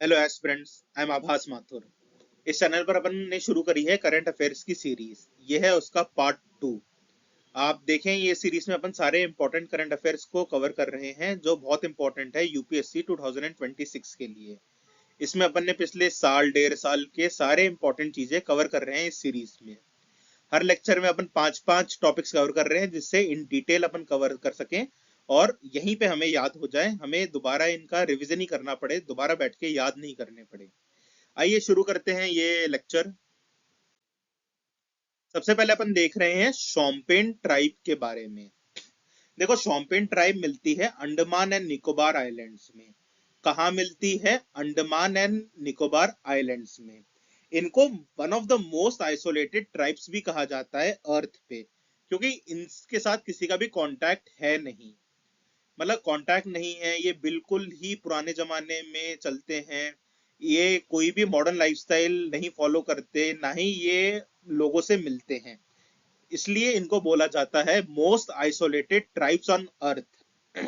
Hello aspirants, I am आभास माथुर। इस channel पर अपन ने शुरू करी है करंट अफेयर्स की सीरीज। ये है उसका पार्ट 2। आप देखें, ये सीरीज में अपन सारे इंपॉर्टेंट करंट अफेयर्स को कवर कर रहे हैं जो बहुत इंपॉर्टेंट है यूपीएससी 2026 के लिए। इसमें अपन ने पिछले साल डेढ़ साल के सारे इंपॉर्टेंट चीजें कवर कर रहे हैं इस सीरीज में। हर लेक्चर में अपन पांच पांच टॉपिक्स कवर कर रहे हैं जिससे इन डिटेल अपन कवर कर सकें और यहीं पे हमें याद हो जाए, हमें दोबारा इनका रिवीजन ही करना पड़े, दोबारा बैठ के याद नहीं करने पड़े। आइए शुरू करते हैं ये लेक्चर। सबसे पहले अपन देख रहे हैं शोम्पेन ट्राइब के बारे में। देखो, शोम्पेन ट्राइब मिलती है अंडमान एंड निकोबार आइलैंड्स में। कहाँ मिलती है? अंडमान एंड निकोबार आइलैंड्स में। इनको one of the most isolated tribes भी कहा जाता है अर्थ पे, क्योंकि इनके साथ किसी का भी कांटेक्ट है नहीं। मतलब कांटेक्ट नहीं है, ये बिल्कुल ही पुराने जमाने में चलते हैं। ये कोई भी मॉडर्न लाइफस्टाइल नहीं फॉलो करते, ना ही ये लोगों से मिलते हैं। इसलिए इनको बोला जाता है most isolated tribes on earth.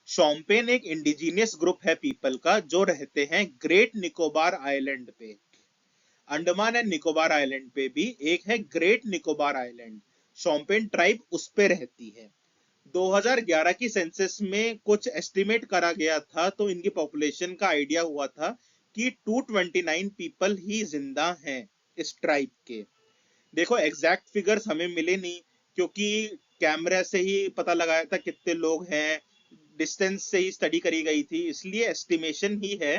Shompen एक इंडिजीनियस ग्रुप है पीपल का जो रहते हैं ग्रेट निकोबार आइलैंड पे। अंडमान एंड निकोबार आइलैंड पे भी एक है great Nicobar island. Shompen tribe उस पे रहती है। 2011 की सेंसस में कुछ एस्टिमेट करा गया था तो इनकी पॉपुलेशन का आइडिया हुआ था कि 229 पीपल ही जिंदा हैं इस ट्राइब के। देखो, एग्जैक्ट फिगर्स हमें मिले नहीं, क्योंकि कैमरा से ही पता लगाया था कितने लोग हैं, डिस्टेंस से ही स्टडी करी गई थी, इसलिए एस्टिमेशन ही है।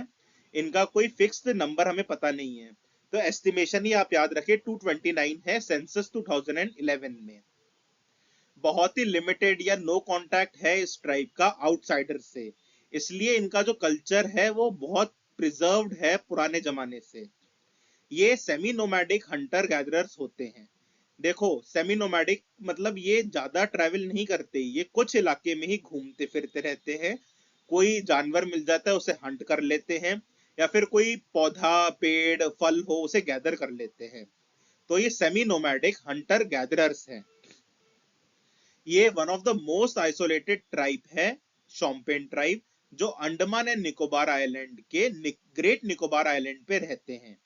इनका कोई फिक्स्ड नंबर हमें पता नहीं है, तो एस्टिमेशन ही आप याद रखें 229 है सेंसस 2011 में। बहुत ही लिमिटेड या नो कांटेक्ट है इस ट्राइब का आउटसाइडर से, इसलिए इनका जो कल्चर है वो बहुत प्रिजर्व्ड है पुराने जमाने से। ये सेमी नोमैडिक हंटर गैदरर्स होते हैं। देखो, सेमी नोमैडिक मतलब ये ज्यादा ट्रैवल नहीं करते, ये कुछ इलाके में ही घूमते फिरते रहते हैं। कोई जानवर मिल जाता है उसे हंट कर लेते हैं, या फिर कोई पौधा पेड़ फल हो उसे गैदर कर लेते हैं। तो ये सेमी नोमैडिक हंटर गैदरर्स हैं। ये one of the most isolated tribe है, शोम्पेन ट्राइब, जो अंडमान एंड निकोबार आइलैंड के ग्रेट निकोबार आइलैंड पे रहते हैं।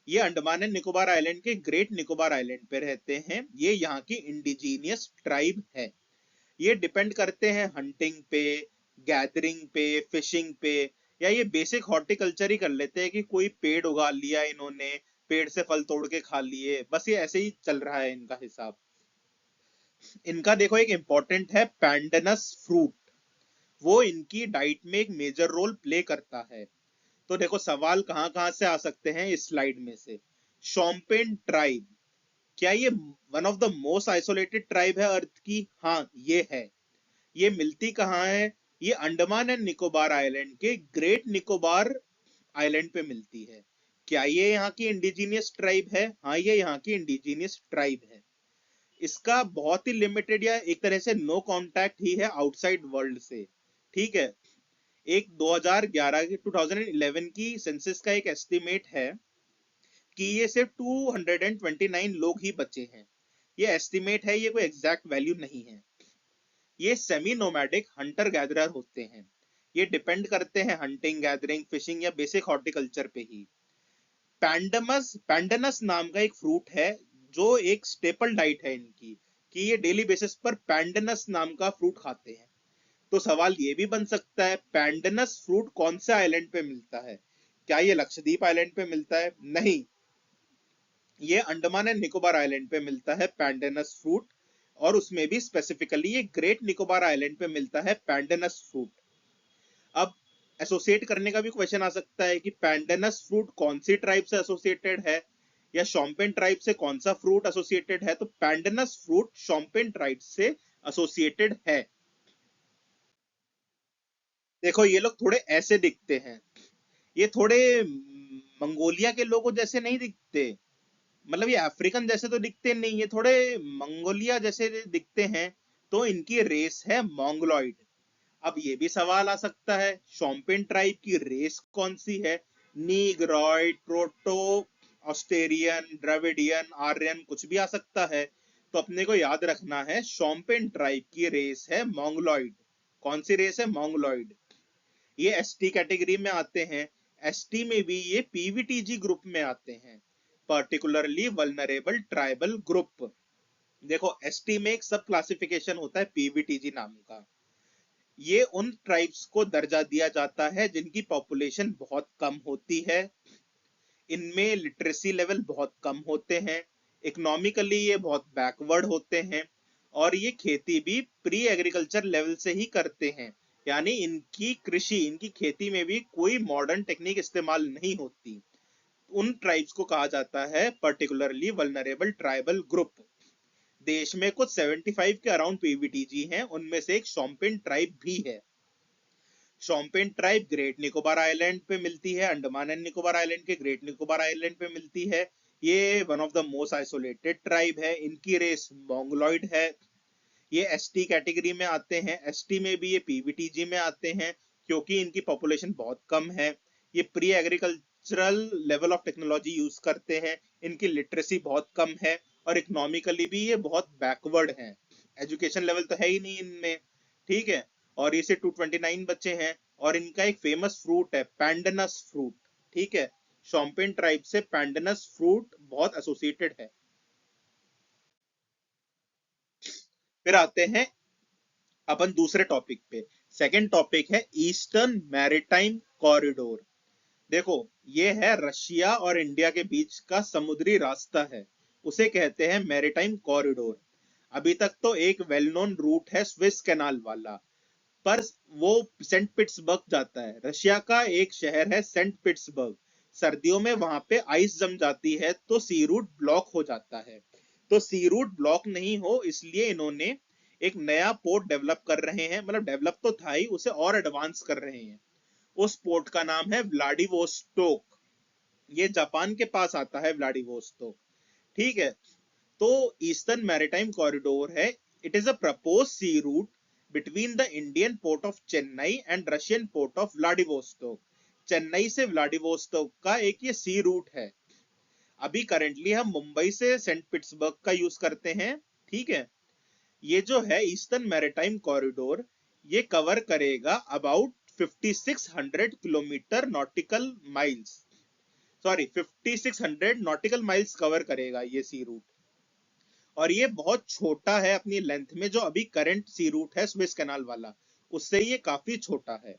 ये अंडमान एंड निकोबार आइलैंड के ग्रेट निकोबार आइलैंड पे रहते हैं। ये यहाँ की इंडिजीनियस ट्राइब है। ये डिपेंड करते हैं हंटिंग पे, गैदरिंग पे, फिशिंग पे, या ये बेसिक हॉर्टिकल्चर ही कर लेते हैं कि कोई पेड़ उगा लिया इन्होंने, पेड़ से फल तोड़ के खा लिए, बस ये ऐसे ही चल रहा है इनका हिसाब। इनका देखो एक इंपॉर्टेंट है पैंडनस फ्रूट, वो इनकी डाइट में एक मेजर रोल प्ले करता है। तो देखो, सवाल कहां कहां से आ सकते हैं इस स्लाइड में से। शोम्पेन ट्राइब, क्या ये one of the most isolated tribe है अर्थ की? हाँ, ये है। ये मिलती कहाँ है? ये अंडमान एंड निकोबार आइलैंड के ग्रेट निकोबार आइलैंड पे मिलती है। क्या ये यहाँ की इंडिजीनियस ट्राइब है? हाँ, ये यहाँ की इंडिजीनियस ट्राइब है। इसका बहुत ही लिमिटेड या एक तरह से नो कांटेक्ट ही है आउटसाइड वर्ल्ड से। ठीक है। एक 2011 की 2011 की सेंसस का एक एस्टिमेट है कि ये सिर्फ 229 लोग ही बचे हैं। ये एस्टिमेट है, ये कोई एग्जैक्ट वैल्यू नहीं है। ये सेमी नोमैडिक हंटर गैदरर होते हैं। ये डिपेंड करते हैं हंटिंग, गैदरिंग, फिशिंग या बेसिक हॉर्टिकल्चर पे ही। पैंडनस नाम का एक फ्रूट है जो एक स्टेपल डाइट है इनकी, कि ये डेली बेसिस पर पैंडनस नाम का फ्रूट खाते हैं। तो सवाल ये भी बन सकता है, पैंडनस फ्रूट कौन से आइलैंड पे मिलता है? क्या ये लक्षद्वीप आइलैंड पे मिलता है? नहीं, ये अंडमान एंड निकोबार आइलैंड पे मिलता है पैंडनस फ्रूट। और उसमें भी स्पेसिफिकली ये ग्रेट निकोबार आइलैंड पे मिलता है पैंडनस फ्रूट। अब एसोसिएट करने का भी क्वेश्चन आ सकता है कि पैंडनस फ्रूट कौन सी ट्राइब से एसोसिएटेड है, या शोम्पेन ट्राइब से कौन सा फ्रूट एसोसिएटेड है? तो पैंडनस फ्रूट शोम्पेन ट्राइब से एसोसिएटेड है। देखो, ये लोग थोड़े ऐसे दिखते हैं, ये थोड़े मंगोलिया के लोगों जैसे नहीं दिखते। मतलब ये अफ्रीकन जैसे तो दिखते नहीं, ये थोड़े मंगोलिया जैसे दिखते हैं। तो इनकी रेस है मोंगोलॉइड। अब ये भी सवाल आ सकता है, शोम्पेन ट्राइब की रेस कौन सी है? नीग्रॉइड, प्रोटो ऑस्ट्रेरियन, द्रविडियन, आर्यन, कुछ भी आ सकता है। तो अपने को याद रखना है शोम्पेन ट्राइब की रेस है मोंगोलॉइड। कौन सी रेस है? मोंगोलॉइड। ये एसटी कैटेगरी में आते हैं। एसटी में भी ये पीवीटीजी ग्रुप में आते हैं, पर्टिकुलरली वल्नरेबल ट्राइबल ग्रुप। देखो एसटी में एक सब क्लासिफिकेशन होता है पीवीटीजी नाम का। ये उन ट्राइब्स को दर्जा दिया जाता है जिनकी पॉपुलेशन बहुत कम होती है, इनमें लिटरेसी लेवल बहुत कम होते हैं, इकोनॉमिकली ये बहुत बैकवर्ड होते हैं, और ये खेती भी प्री एग्रीकल्चर लेवल से ही करते हैं, यानी इनकी कृषि, इनकी खेती में भी कोई मॉडर्न टेक्निक इस्तेमाल नहीं होती। उन ट्राइब्स को कहा जाता है पर्टिकुलरली वल्नरेबल ट्राइबल ग्रुप। देश में कुछ 75 के अराउंड पीवीटीजी हैं, उनमें से एक शोम्पेन ट्राइब भी है। Shompen tribe great Nicobar island पे मिलती है, अंडमान एंड निकोबार आइलैंड के ग्रेट निकोबार आइलैंड पे मिलती है। ये one of the most isolated tribe है, इनकी रेस मोंगोलॉइड है। ये एसटी कैटेगरी में आते हैं, एसटी में भी ये पीवीटीजी में आते हैं क्योंकि इनकी पॉपुलेशन बहुत कम है। ये pre agricultural level of technology use करते हैं, इनकी लिटरेसी बहुत कम है, और इकोनॉमिकली भी ये बहुत बैकवर्ड हैं, एजुकेशन लेवल तो है ही नहीं इनमें, ठीक है। और इसे 229 बच्चे हैं, और इनका एक फेमस फ्रूट है पैंडनस फ्रूट, ठीक है। शोम्पेन ट्राइब से पैंडनस फ्रूट बहुत एसोसिएटेड है। फिर आते हैं अपन दूसरे टॉपिक पे। सेकंड टॉपिक है ईस्टर्न मैरीटाइम कॉरिडोर। देखो ये है रशिया और इंडिया के बीच का समुद्री रास्ता है, उसे कहते हैं मैरीटाइम कॉरिडोर। अभी तक तो एक वेल नोन रूट है स्विस कैनाल वाला, पर वो सेंट पिट्सबर्ग जाता है। रशिया का एक शहर है सेंट पिट्सबर्ग, सर्दियों में वहां पे आइस जम जाती है तो सी रूट ब्लॉक हो जाता है। तो सी रूट ब्लॉक नहीं हो इसलिए इन्होंने एक नया पोर्ट डेवलप कर रहे हैं, मतलब डेवलप तो था ही, उसे और एडवांस कर रहे हैं। उस पोर्ट का नाम है व्लाडिवोस्टोक। ये जापान के पास आता है व्लाडिवोस्टोक, ठीक है। तो ईस्टर्न मैरीटाइम कॉरिडोर है, it is a propose sea route between the Indian port of Chennai and Russian port of Vladivostok. Chennai से व्लाडिवोस्टोक का एक ये सी रूट है। अभी करंटली हम मुंबई से सेंट पिट्सबर्ग का यूज करते हैं, ठीक है। ये जो है ईस्टर्न मैरीटाइम कॉरिडोर, ये कवर करेगा about 5600 kilometre nautical miles, sorry 5600 nautical miles cover करेगा ये सी रूट। और ये बहुत छोटा है अपनी लेंथ में, जो अभी करंट सी रूट है स्विस कैनाल वाला, उससे ये काफी छोटा है।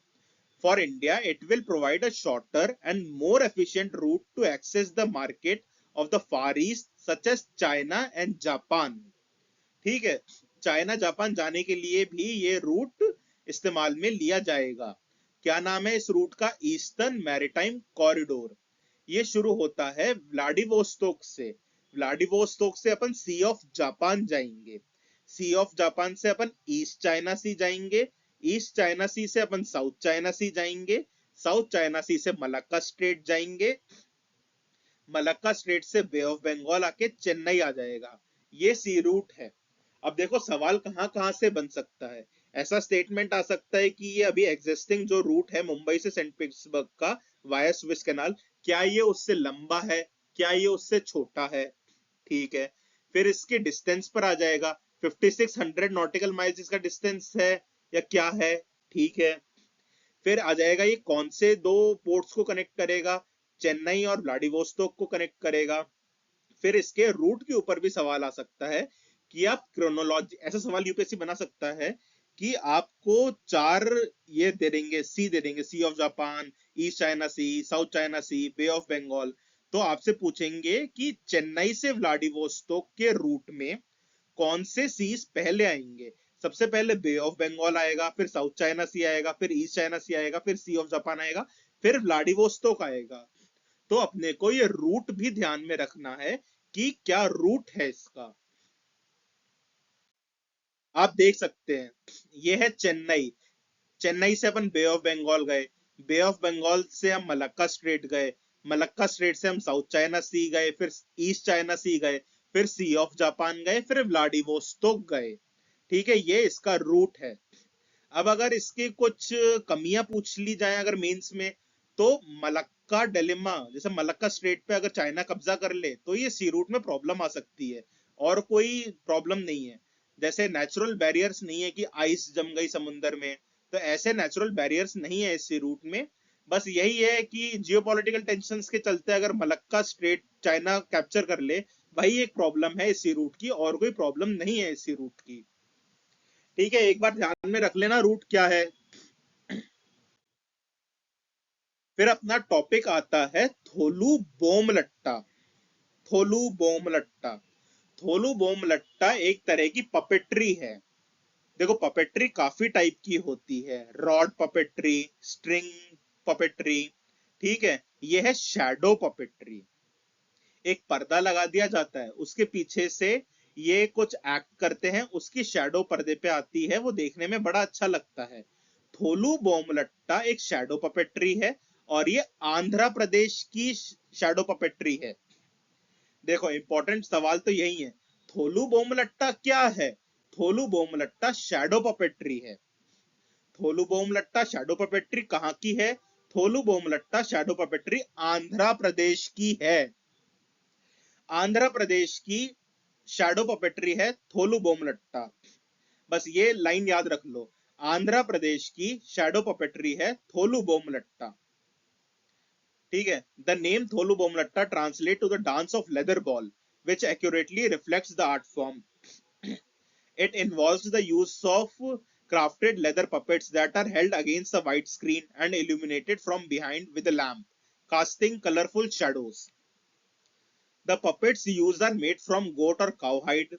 For India it will provide a shorter and more efficient route to access the market of the Far East such as China and Japan, ठीक है। चाइना जापान जाने के लिए भी ये रूट इस्तेमाल में लिया जाएगा। क्या नाम है इस रूट का? Eastern maritime corridor. ये शुरू होता है व्लाडिवोस्टोक से। व्लाडिवोस्टोक से अपन सी ऑफ जापान जाएंगे, सी ऑफ जापान से अपन ईस्ट चाइना सी जाएंगे, ईस्ट चाइना सी से अपन साउथ चाइना सी जाएंगे, साउथ चाइना सी से मलक्का स्ट्रेट जाएंगे, मलक्का स्ट्रेट से बे ऑफ बंगाल आके चेन्नई आ जाएगा। ये सी रूट है। अब देखो सवाल कहां कहां से बन सकता है। ऐसा स्टेटमेंट आ सकता है कि ये अभी एग्जिस्टिंग जो रूट है मुंबई से सेंट पीटर्सबर्ग का वाया स्विस कैनाल, क्या ये उससे लंबा है, क्या ये उससे छोटा है, ठीक है। फिर इसके डिस्टेंस पर आ जाएगा, 5600 नॉटिकल माइल्स इसका डिस्टेंस है या क्या है, ठीक है। फिर आ जाएगा ये कौन से दो पोर्ट्स को कनेक्ट करेगा, चेन्नई और व्लादिवोस्तोक को कनेक्ट करेगा। फिर इसके रूट के ऊपर भी सवाल आ सकता है कि आप क्रोनोलॉजी, ऐसा सवाल यूपीएससी बना सकता है कि आपको चार ये दे देंगे, सी दे देंगे, Sea of Japan, East China Sea, South China Sea, Bay of Bengal. तो आपसे पूछेंगे कि चेन्नई से व्लादिवोस्तोक के रूट में कौन से सीज पहले आएंगे। सबसे पहले बे ऑफ बंगाल आएगा, फिर साउथ चाइना सी आएगा, फिर ईस्ट चाइना सी आएगा, फिर सी ऑफ जापान आएगा, फिर व्लादिवोस्तोक आएगा। तो अपने को ये रूट भी ध्यान में रखना है कि क्या रूट है इसका। आप देख सकते हैं ये है चेन्नई, चेन्नई से अपन बे ऑफ बंगाल गए, बे ऑफ बंगाल से हम मलक्का स्ट्रेट गए, मलक्का स्ट्रेट से हम साउथ चाइना सी गए, फिर ईस्ट चाइना सी गए, फिर सी ऑफ जापान गए, फिर व्लादिवोस्तोक गए, ठीक है। ये इसका रूट है। अब अगर इसकी कुछ कमियां पूछ ली जाए अगर मेंस में, तो मलक्का डिलेमा, जैसे मलक्का स्ट्रेट पे अगर चाइना कब्जा कर ले तो ये सी रूट में प्रॉब्लम आ सकती है, और कोई प्रॉब्लम नहीं है। जैसे नेचुरल बैरियर्स नहीं है कि आइस जम गई समुद्र में, तो ऐसे नेचुरल बैरियर्स नहीं है इस सी रूट में। बस यही है कि जियोपॉलिटिकल टेंशंस के चलते अगर मलक्का स्ट्रेट चाइना कैप्चर कर ले, वही एक प्रॉब्लम है इसी रूट की, और कोई प्रॉब्लम नहीं है इसी रूट की। ठीक है, एक बार ध्यान में रख लेना रूट क्या है। फिर अपना टॉपिक आता है थोलू बोम लट्टा। थोलू बोम लट्टा। थोलू बोम लट्टा एक तरह की पपेट्री है। देखो पपेट्री काफी टाइप की होती है, रॉड पपेट्री, स्ट्रिंग पपेट्री। ठीक है, ये है शैडो पपेट्री। एक पर्दा लगा दिया जाता है, उसके पीछे से ये कुछ एक्ट करते हैं, उसकी शैडो पर्दे पे आती है, वो देखने में बड़ा अच्छा लगता है। थोलू बोमलट्टा एक शैडो पपेट्री है, और ये आंध्र प्रदेश की शैडो पपेट्री है। देखो इंपॉर्टेंट सवाल तो यही है, थोलू बोमलट्टा क्या है? थोलू बोमलट्टा शैडो पपेट्री है। थोलू बोमलट्टा शैडो पपेट्री कहाँ की है? थोलू बोमलट्टा शैडो पपेट्री आंध्र प्रदेश की है। आंध्र प्रदेश की शैडो पपेट्री है थोलू बोमलट्टा। बस ये लाइन याद रख लो, आंध्र प्रदेश की शैडो पपेट्री है थोलू बोमलट्टा। ठीक है, the name Tholu Bommalatta translate to the dance of leather ball, which accurately reflects the art form. It involves the use of crafted leather puppets that are held against a white screen and illuminated from behind with a lamp, casting colorful shadows. The puppets used are made from goat or cow hide,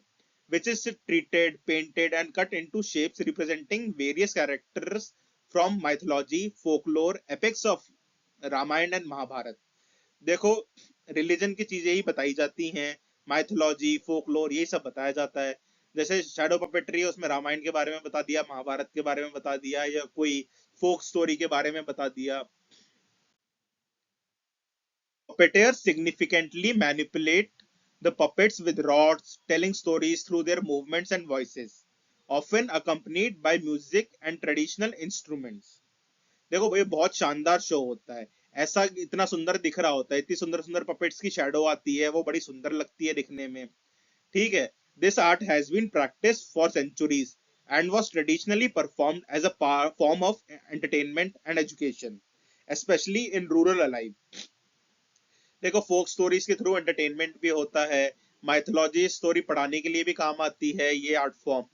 which is treated, painted, and cut into shapes representing various characters from mythology, folklore, epics of Ramayana and Mahabharata. देखो religion की चीजें ही बताई जाती हैं, mythology, folklore, यही सब बताया जाता है। जैसे शैडो पपेट्री है, उसमें रामायण के बारे में बता दिया, महाभारत के बारे में बता दिया, या कोई फोक स्टोरी के बारे में बता दिया। Puppeteers significantly manipulate the puppets with rods, telling stories through their movements and voices, often accompanied by music and traditional instruments. देखो भाई बहुत शानदार शो होता है, ऐसा इतना सुंदर दिख रहा होता है, इतनी सुंदर सुंदर पपेट्स की शैडो आती है, वो बड़ी सुंदर लगती है दिखने में। ठीक है, this art has been practice for centuries and was traditionally performed as a form of entertainment and education, especially in rural alive. देखो फोक स्टोरीज के थ्रू एंटरटेनमेंट भी होता है, माइथोलॉजी स्टोरी पढ़ाने के लिए भी काम आती है ये art form.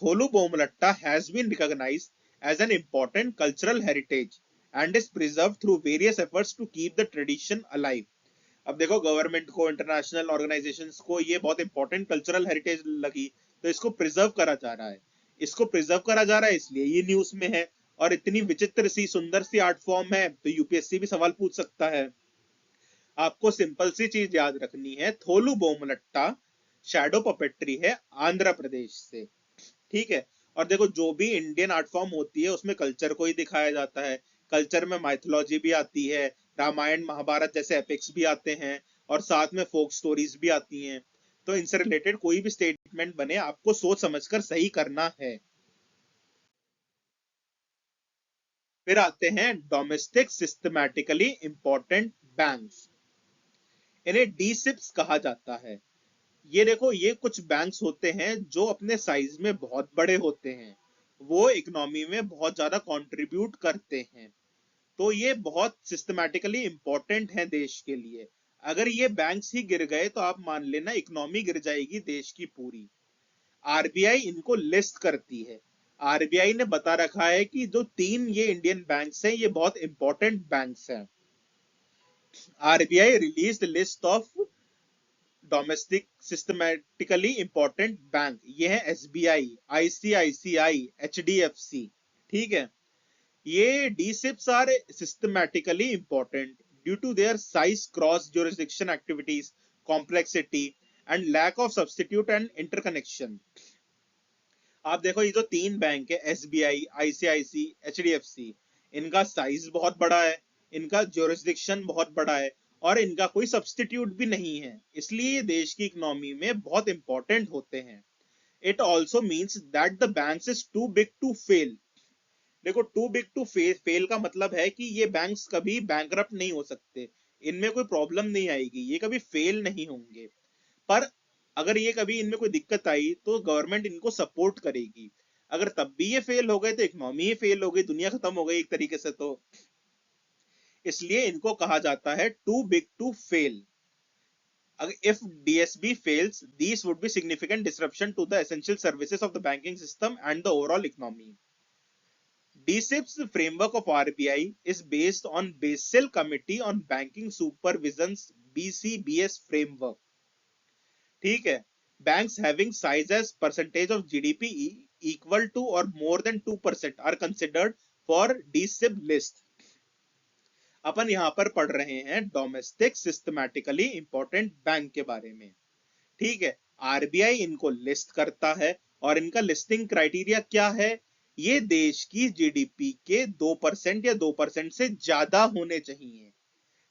Tholu Bommalatta has been recognised as an important cultural heritage and is preserved through various efforts to keep the tradition alive. अब देखो गवर्नमेंट को, इंटरनेशनल ऑर्गेनाइजेशंस को ये बहुत इंपॉर्टेंट कल्चरल हेरिटेज लगी, तो इसको प्रिजर्व करा जा रहा है। इसको प्रिजर्व करा जा रहा है इसलिए ये न्यूज में है, और इतनी विचित्र सी सुंदर सी आर्ट फॉर्म है, तो यूपीएससी भी सवाल पूछ सकता है। आपको सिंपल सी चीज याद रखनी है, थोलू बोमलट्टा शैडो पपेट्री है आंध्र प्रदेश से। ठीक है, और देखो जो भी इंडियन आर्ट फॉर्म होती है उसमें कल्चर को ही दिखाया जाता है। कल्चर में माइथोलॉजी भी आती है, रामायण महाभारत जैसे एपिक्स भी आते हैं, और साथ में फोक स्टोरीज भी आती हैं। तो इनसे रिलेटेड कोई भी स्टेटमेंट बने, आपको सोच समझकर सही करना है। फिर आते हैं डोमेस्टिक सिस्टमैटिकली इंपॉर्टेंट बैंक्स। इन्हें डीसिप्स कहा जाता है। ये देखो ये कुछ बैंक्स होते हैं जो अपने साइज में बहुत बड़े होते हैं, वो इकोनॉमी में बहुत ज्यादा कंट्रीब्यूट करते हैं, तो ये बहुत सिस्टमैटिकली इंपॉर्टेंट है देश के लिए। अगर ये बैंक्स ही गिर गए तो आप मान लेना इकोनॉमी गिर जाएगी देश की पूरी। आरबीआई इनको लिस्ट करती है। आरबीआई ने बता रखा है कि जो तीन ये इंडियन बैंक्स हैं ये बहुत इंपॉर्टेंट बैंक्स हैं। RBI release list of domestic systemically important bank, ये है एसबीआई, आईसीआईसीआई, एचडीएफसी। ठीक है, ये DSIBs are systemically important due to their size, cross jurisdiction activities, complexity and lack of substitute and interconnection. आप देखो ये जो तीन बैंक है, एसबीआई, आईसीआईसी, एचडीएफसी, इनका साइज बहुत बड़ा है, इनका ज्यूरिसडिक्शन बहुत बड़ा है, और इनका कोई सब्सटीट्यूट भी नहीं है, इसलिए ये देश की इकोनॉमी में बहुत इंपॉर्टेंट होते हैं। It also means that the bank is too big to fail. देखो टू बिग टू फेल का मतलब है कि ये बैंक्स कभी बैंकरप्ट नहीं हो सकते, इनमें कोई प्रॉब्लम नहीं आएगी, ये कभी फेल नहीं होंगे। पर अगर ये कभी इनमें कोई दिक्कत आई तो गवर्नमेंट इनको सपोर्ट करेगी। अगर तब भी ये फेल हो गए तो इकोनॉमी ही फेल हो गई, दुनिया खत्म हो गई एक तरीके से। तो इसलिए इनको कहा जाता है too big to fail. If DSB fails, these would be significant disruption to the essential services of the banking system and the overall economy. DSIP's framework of RBI is based on Basel Committee on Banking Supervision's BCBS framework. ठीक है. Banks having size as percentage of GDP equal to or more than 2% are considered for DSIP list. अपन यहां पर पढ़ रहे हैं domestic systemically important bank के बारे में. ठीक है. आरबीआई इनको लिस्ट करता है और इनका लिस्टिंग क्राइटेरिया क्या है? ये देश की जीडीपी के 2% या 2% से ज्यादा होने चाहिए.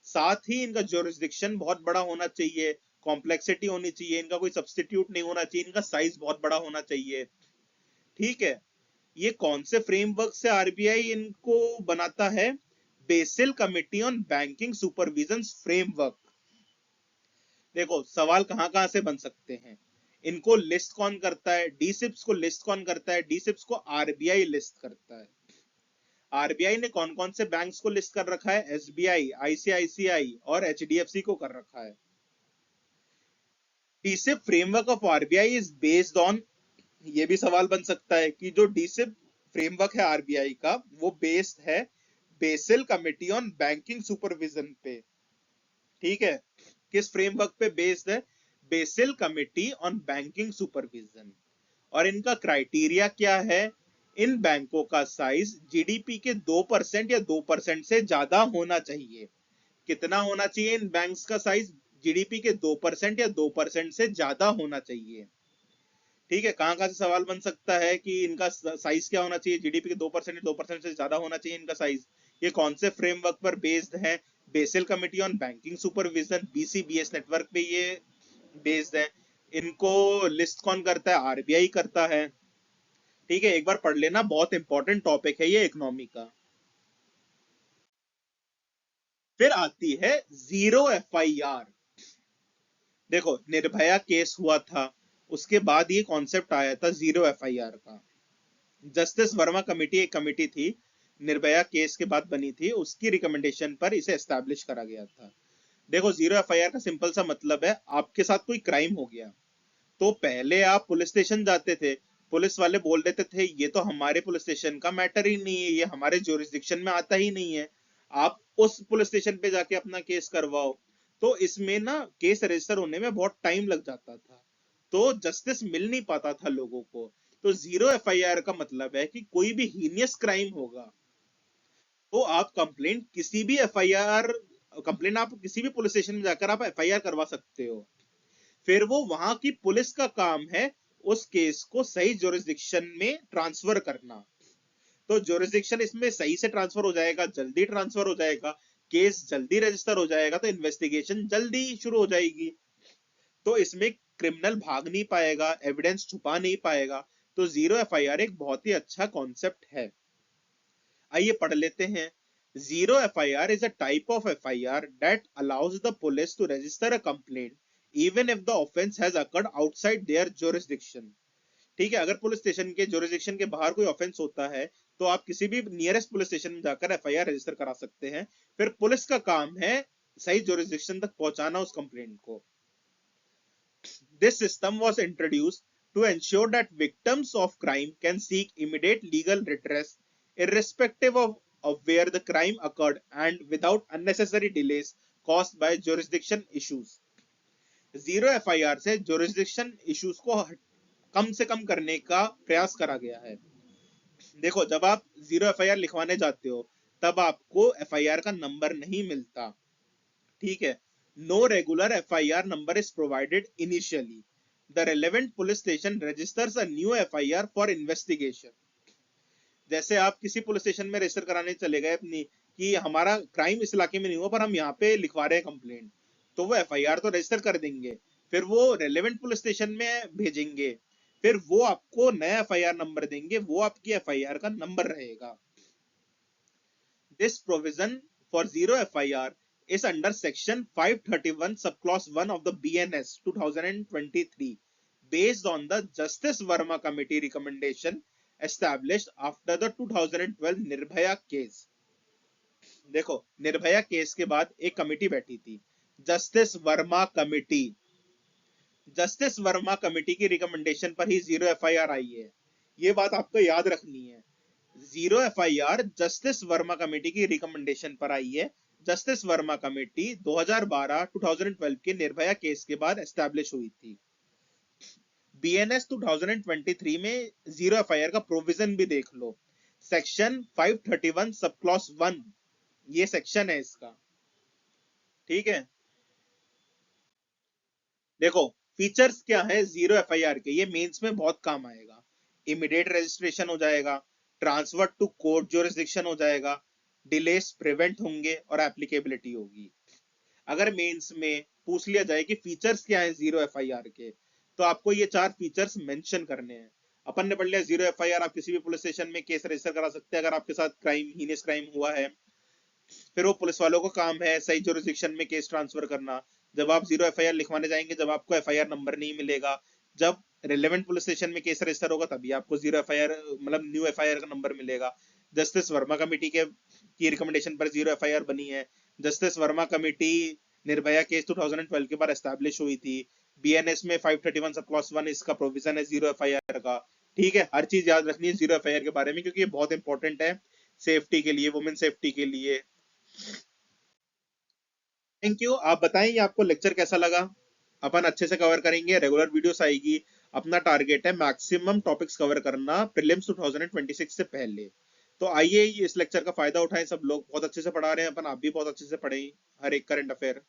साथ ही इनका ज्यूरिसडिक्शन बहुत बड़ा होना चाहिए, कॉम्प्लेक्सिटी होनी चाहिए, इनका कोई सब्स्टिट्यूट नहीं होना चाहिए, इनका साइज बहुत बड़ा होना चाहिए. ठीक है. ये कौन से फ्रेमवर्क से आरबीआई इनको बनाता है? BECIL committee on banking supervision framework. देखो सवाल कहां कहां से बन सकते हैं. इनको लिस्ट कौन करता है? डीसिप्स को लिस्ट कौन करता है? डीसिप्स को आरबीआई लिस्ट करता है. आरबीआई ने कौन कौन से बैंक्स को लिस्ट कर रखा है? एसबीआई, आईसीआईसीआई और एचडीएफसी को कर रखा है. DSIB framework of RBI is based on, ये भी सवाल बन सकता है कि जो डीसिप फ्रेमवर्क है आरबीआई का वो बेस्ड है BECIL committee on banking supervision पे. ठीक है. किस फ्रेमवर्क पे बेस्ड है? BECIL committee on banking supervision. और इनका क्राइटेरिया क्या है? इन बैंकों का साइज जीडीपी के 2% या 2% से ज्यादा होना चाहिए. कितना होना चाहिए इन बैंक्स का साइज? जीडीपी के 2% या 2% से ज्यादा होना चाहिए. ठीक है. कहां कहां से सवाल बन सकता है कि इनका साइज क्या होना चाहिए? जीडीपी के 2% या 2% से ज्यादा होना चाहिए इनका साइज. ये कौन से फ्रेमवर्क पर बेस्ड है? BECIL committee on banking supervision, BCBS network पे ये बेस्ड है. इनको लिस्ट कौन करता है? आरबीआई करता है. ठीक है. एक बार पढ़ लेना, बहुत इंपॉर्टेंट टॉपिक है ये इकोनॉमी का. फिर आती है जीरो एफआईआर. देखो निर्भया केस हुआ था, उसके बाद ये कॉन्सेप्ट आया था जीरो एफआईआर का. जस्टिस वर्मा कमेटी एक कमेटी थी, निर्भया केस के बाद बनी थी, उसकी रिकमेंडेशन पर इसे एस्टैब्लिश करा गया था. देखो जीरो एफआईआर का सिंपल सा मतलब है, आपके साथ कोई क्राइम हो गया तो पहले आप पुलिस स्टेशन जाते थे, पुलिस वाले बोल देते थे ये तो हमारे पुलिस स्टेशन का मैटर ही नहीं है, ये हमारे ज्यूरिसडिक्शन में आता ही नहीं है, आप उस पुलिस स्टेशन पे जाके अपना केस करवाओ. तो इसमें ना केस रजिस्टर होने में बहुत टाइम लग जाता था, तो जस्टिस मिल नहीं पाता था लोगों को. तो जीरो एफआईआर का मतलब है कि कोई भी हीनियस क्राइम होगा तो आप कंप्लेंट किसी भी एफआईआर कंप्लेंट आप किसी भी पुलिस स्टेशन में जाकर आप एफआईआर करवा सकते हो. फिर वो वहां की पुलिस का काम है उस केस को सही ज्यूरिसडिक्शन में ट्रांसफर करना. तो ज्यूरिसडिक्शन इसमें सही से ट्रांसफर हो जाएगा, जल्दी ट्रांसफर हो जाएगा, केस जल्दी रजिस्टर हो जाएगा, तो इन्वेस्टिगेशन जल्दी शुरू हो जाएगी. तो इसमें क्रिमिनल भाग नहीं पाएगा, एविडेंस छुपा नहीं पाएगा. तो जीरो एफआईआर एक बहुत ही अच्छा कॉन्सेप्ट है. आइए पढ़ लेते हैं. Zero FIR is a type of FIR that allows the police to register a complaint even if the offence has occurred outside their jurisdiction. ठीक है. अगर पुलिस स्टेशन के jurisdiction के बाहर कोई ऑफेंस होता है तो आप किसी भी नियरेस्ट पुलिस स्टेशन में जाकर एफआईआर रजिस्टर करा सकते हैं. फिर पुलिस का काम है सही jurisdiction तक पहुंचाना उस कंप्लेंट को. This system was introduced to ensure that victims of crime can seek immediate legal redress irrespective of where the crime occurred and without unnecessary delays caused by jurisdiction issues. Zero FIR से jurisdiction issues को कम से कम करने का प्रयास करा गया है. देखो जब आप जीरो एफआईआर लिखवाने जाते हो तब आपको एफआईआर का नंबर नहीं मिलता. ठीक है. No regular FIR number is provided initially. The relevant police station registers a new FIR for investigation. जैसे आप किसी पुलिस स्टेशन में रजिस्टर कराने चले गए अपनी कि हमारा क्राइम इस इलाके में नहीं हुआ पर हम यहाँ पे लिखवा रहे हैं कंप्लेंट, तो वो एफआईआर तो रजिस्टर कर देंगे, फिर वो रेलेवेंट पुलिस स्टेशन में भेजेंगे, फिर वो आपको नया एफआईआर नंबर देंगे, वो आपकी एफआईआर का नंबर रहेगा. This provision for zero FIR is under section 531 subclause 1 of the BNS 2023 based on the Justice Verma Committee recommendation established after the 2012 Nirbhaya case. देखो, निर्भया केस के बाद एक कमिटी बैठी थी, justice Verma committee. Justice Verma committee की recommendation पर ही zero FIR आई है, ये बात आपको याद रखनी है। Zero FIR justice Verma committee की रिकमेंडेशन पर आई है। जस्टिस वर्मा कमेटी 2012 के निर्भया केस के बाद एस्टैब्लिश हुई थी। बीएनएस 2023 में जीरो एफआईआर का प्रोविजन भी देख लो, सेक्शन 531 सब क्लॉज 1, ये सेक्शन है इसका। ठीक है, देखो फीचर्स क्या है जीरो एफआईआर के, ये मेंस में बहुत काम आएगा। इमीडिएट रजिस्ट्रेशन हो जाएगा, ट्रांसफर टू कोर्ट ज्यूरिसडिक्शन हो जाएगा, डिलेस प्रिवेंट होंगे और एप्लीकेबिलिटी होगी। अगर मेंस में पूछ लिया जाए कि फीचर्स क्या है जीरो एफआईआर के, तो आपको ये चार फीचर्स मेंशन करने हैं। अपन ने पढ़ लिया जीरो एफआईआर, आप किसी भी पुलिस स्टेशन में केस रजिस्टर करा सकते हैं अगर आपके साथ क्राइम, हीनियस क्राइम हुआ है। फिर वो पुलिस वालों का काम है सही ज्यूरिसडिक्शन में केस ट्रांसफर करना। जब आप जीरो एफआईआर लिखवाने जाएंगे, जब आपको एफआईआर नंबर नहीं मिलेगा, जब रिलेवेंट पुलिस स्टेशन में केस रजिस्टर होगा, तभी आपको जीरो एफआईआर मतलब न्यू एफआईआर का नंबर मिलेगा। जस्टिस वर्मा कमेटी के की रिकमेंडेशन पर जीरो एफआईआर बनी है। Justice Verma committee Nirbhaya case 2012 के बाद एस्टैब्लिश हुई थी। बीएनएस में 531 सब क्लॉज 1 इसका प्रोविजन है जीरो एफआईआर का। ठीक है, हर चीज याद रखनी है जीरो एफआईआर के बारे में, क्योंकि ये बहुत इंपॉर्टेंट है सेफ्टी के लिए, वुमेन सेफ्टी के लिए। Thank you. आप बताएं आपको लेक्चर कैसा लगा। अपन अच्छे से कवर करेंगे, रेगुलर वीडियोस आएगी। अपना टारगेट है मैक्सिमम टॉपिक्स कवर करना प्रीलिम्स 2026 से पहले। तो आइए इस लेक्चर का फायदा उठाएं, सब लोग बहुत अच्छे से पढ़ा रहे हैं अपन, आप भी बहुत अच्छे से पढ़ें हर एक करंट अफेयर।